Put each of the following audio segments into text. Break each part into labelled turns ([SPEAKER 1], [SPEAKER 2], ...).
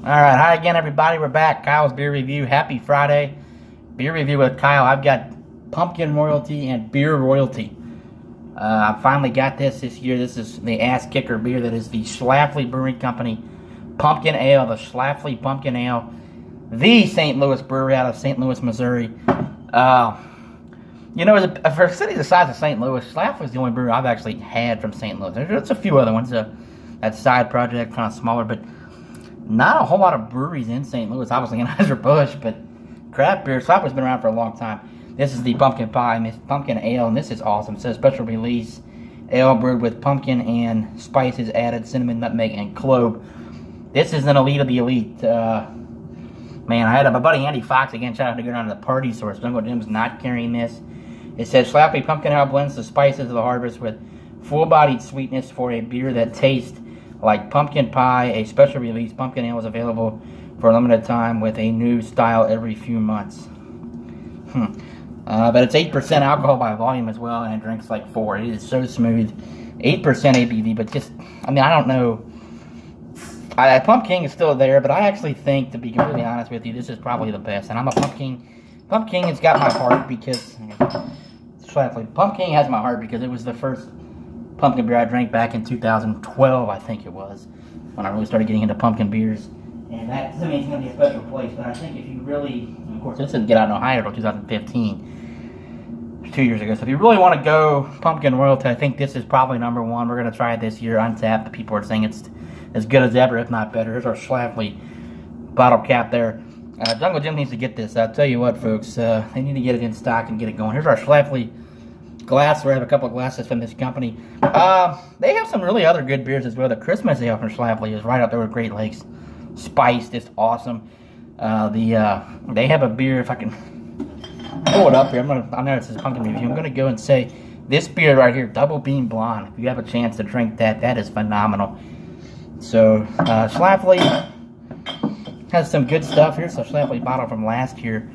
[SPEAKER 1] Alright, hi again everybody, we're back. Kyle's Beer Review. Happy Friday. Beer Review with Kyle. I've got Pumpkin Royalty and Beer Royalty. I finally got this year. This is the ass kicker beer that is the Schlafly Brewing Company Pumpkin Ale, the Schlafly Pumpkin Ale. The St. Louis brewery out of St. Louis, Missouri. You know, for a city the size of St. Louis, Schlafly's the only brewery I've actually had from St. Louis. There's a few other ones, that side project, kind of smaller, but not a whole lot of breweries in St. Louis. Obviously, Anheuser-Busch, but craft beer. Schlafly's been around for a long time. This is the pumpkin pie, and this pumpkin ale, and this is awesome. It says special release ale brewed with pumpkin and spices added, cinnamon, nutmeg, and clove. This is an elite of the elite. Man, I had my buddy Andy Fox again. Shout out to go down to the party source. Jungle Jim's not carrying this. It says Schlafly Pumpkin Ale blends the spices of the harvest with full-bodied sweetness for a beer that tastes like pumpkin pie. A special release pumpkin ale is available for a limited time with a new style every few months. But it's 8% alcohol by volume as well, and it drinks like 4. It is so smooth. 8% ABV, but just, I mean, I don't know. Pumpkin is still there, but I actually think, to be completely honest with you, this is probably the best. And I'm a Pumpkin. Pumpkin has got my heart because Pumpkin has my heart because it was the first pumpkin beer I drank back in 2012, I think it was, when I really started getting into pumpkin beers. And that doesn't mean it's going to be a special place, but I think if you really, of course, this didn't get out in Ohio until 2015, 2 years ago. So if you really want to go Pumpkin Royalty, I think this is probably number one. We're going to try it this year, untapped. The people are saying it's as good as ever, if not better. Here's our Schlafly bottle cap there. Jungle Jim needs to get this. I'll tell you what, folks, they need to get it in stock and get it going. Here's our Schlafly glass. We have a couple of glasses from this company. They have some really other good beers as well. The Christmas ale from Schlafly is right up there with Great Lakes. Spiced, it's awesome. They have a beer, if I can pull it up here. I know this is a pumpkin review. I'm gonna go and say this beer right here, Double Bean Blonde. If you have a chance to drink that, that is phenomenal. So Schlafly has some good stuff. Here's a Schlafly bottle from last year.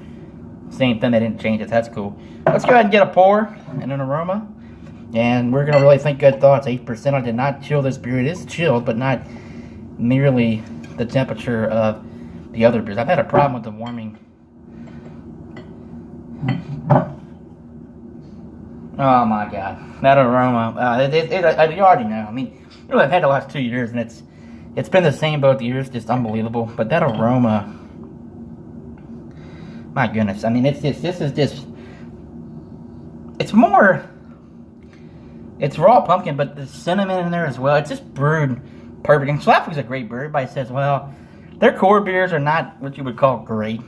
[SPEAKER 1] Same thing, they didn't change it. That's cool. Let's go ahead and get a pour and an aroma. And we're going to really think good thoughts. 8%. I did not chill this beer. It is chilled, but not nearly the temperature of the other beers. I've had a problem with the warming. Oh my God. That aroma. You already know. I mean, really, I've had the last 2 years, and it's been the same both years. Just unbelievable. But that aroma, my goodness. I mean, this is just, it's raw pumpkin, but the cinnamon in there as well. It's just brewed perfect. And Schlafly's a great brewer. Everybody says, well, their core beers are not what you would call great.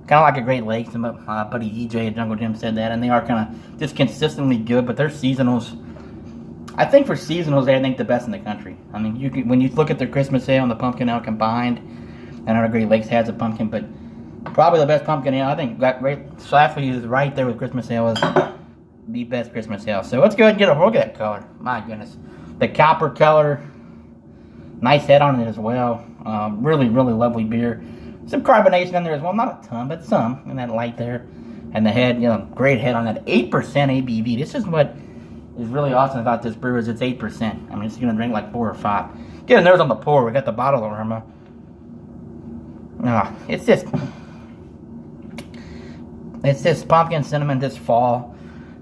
[SPEAKER 1] Kind of like a Great Lakes. And my buddy EJ at Jungle Jim said that. And they are kind of just consistently good, but their seasonals, I think for seasonals, they think the best in the country. I mean, when you look at their Christmas ale and the pumpkin ale combined, I know Great Lakes has a pumpkin, but probably the best pumpkin ale. I think Schlafly is right there with Christmas ale as the best Christmas ale. So let's go ahead and get a look at that color. My goodness. The copper color. Nice head on it as well. Really, really lovely beer. Some carbonation in there as well. Not a ton, but some in that light there. And the head, great head on that. 8% ABV. This is what is really awesome about this brew is it's 8%. I mean, it's going to drink like 4 or 5. Get a nose on the pour. We got the bottle aroma. It's just pumpkin, cinnamon, just fall.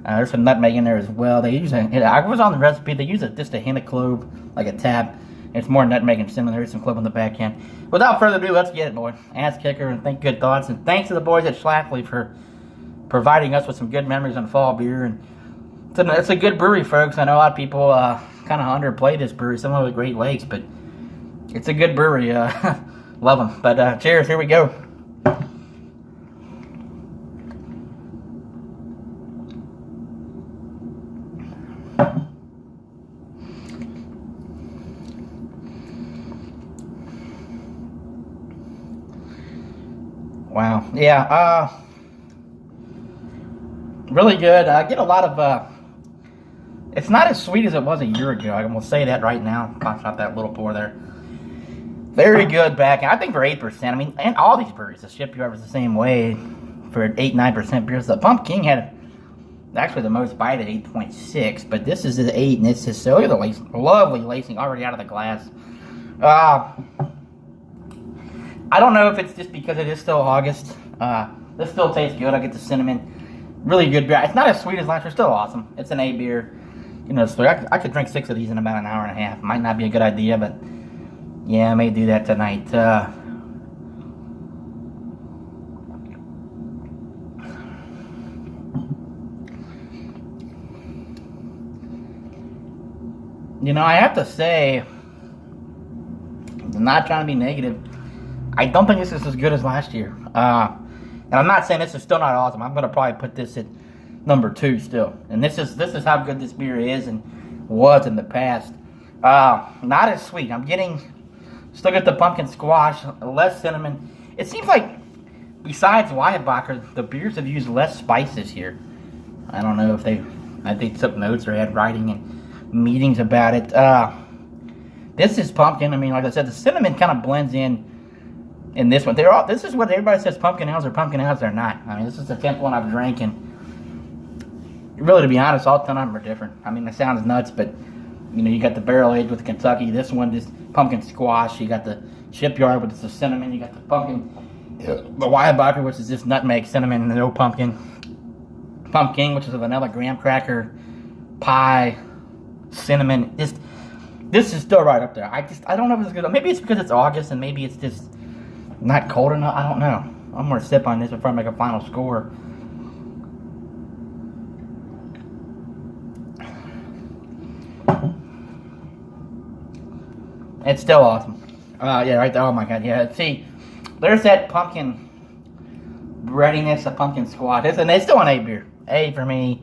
[SPEAKER 1] There's some nutmeg in there as well. They use I was on the recipe. They use just a hint of clove, like a tap. It's more nutmeg and cinnamon. There's some clove on the back end. Without further ado, let's get it, boy. Ass kicker and think good thoughts. And thanks to the boys at Schlafly for providing us with some good memories on fall beer. And it's a good brewery, folks. I know a lot of people kind of underplay this brewery. Some of the Great Lakes, but it's a good brewery. Love them. But cheers. Here we go. Wow. Yeah. Really good. I get a lot of. It's not as sweet as it was a year ago. I'm gonna say that right now. Pops out that little pour there. Very good back. I think for 8%. I mean, and all these breweries, the ship you is the same way for 8-9% beers. The Pumpkin had actually the most bite at 8.6, but this is at 8, and it's just so look at the lace, lovely lacing already out of the glass. I don't know if it's just because it is still August. This still tastes good. I get the cinnamon. Really good beer. It's not as sweet as last year. Still awesome. It's an A beer. You know, so I could drink 6 of these in about an hour and a half. Might not be a good idea, but yeah, I may do that tonight. You know, I have to say, I'm not trying to be negative. I don't think this is as good as last year. And I'm not saying this is still not awesome. I'm gonna probably put this at number 2 still. And this is how good this beer is and was in the past. Not as sweet. I'm still get the pumpkin squash, less cinnamon. It seems like besides Weyerbacher, the beers have used less spices here. I don't know if they took notes or had writing and meetings about it. This is pumpkin. I mean, like I said, the cinnamon kind of blends in this one. This is what everybody says pumpkin ales are. Pumpkin ales are not. I mean, this is the 10th one I've drank, and really, to be honest, all 10 of them are different. I mean, it sounds nuts, but you know, you got the barrel aged with the Kentucky. This one, this pumpkin squash. You got the Shipyard, which is the cinnamon. You got the pumpkin, the Weyerbacher, which is just nutmeg, cinnamon, no pumpkin. Pumpkin, which is a vanilla graham cracker pie. Cinnamon. This is still right up there. I don't know if it's good. Maybe it's because it's August and maybe it's just not cold enough. I don't know. I'm gonna sip on this before I make a final score. It's still awesome. Yeah, right there. Oh my god. Yeah. See, there's that pumpkin breadiness of pumpkin squash. And it's still an A beer. A for me.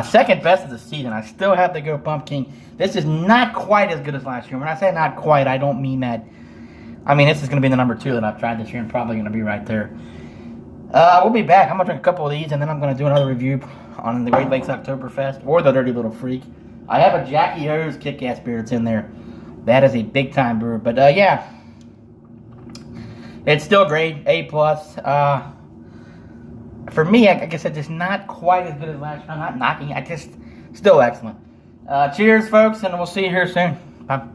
[SPEAKER 1] Second best of the season. I still have to go pumpkin. This is not quite as good as last year. When I say not quite, I don't mean that. I mean, this is going to be the number 2 that I've tried this year and probably going to be right there. We'll be back. I'm going to drink a couple of these and then I'm going to do another review on the Great Lakes Oktoberfest or the Dirty Little Freak. I have a Jackie O's kick-ass beer that's in there. That is a big-time brewer. But, yeah. It's still great. A+. For me, like I said, just not quite as good as last year. I'm not knocking it. Still excellent. Cheers, folks, and we'll see you here soon. Bye.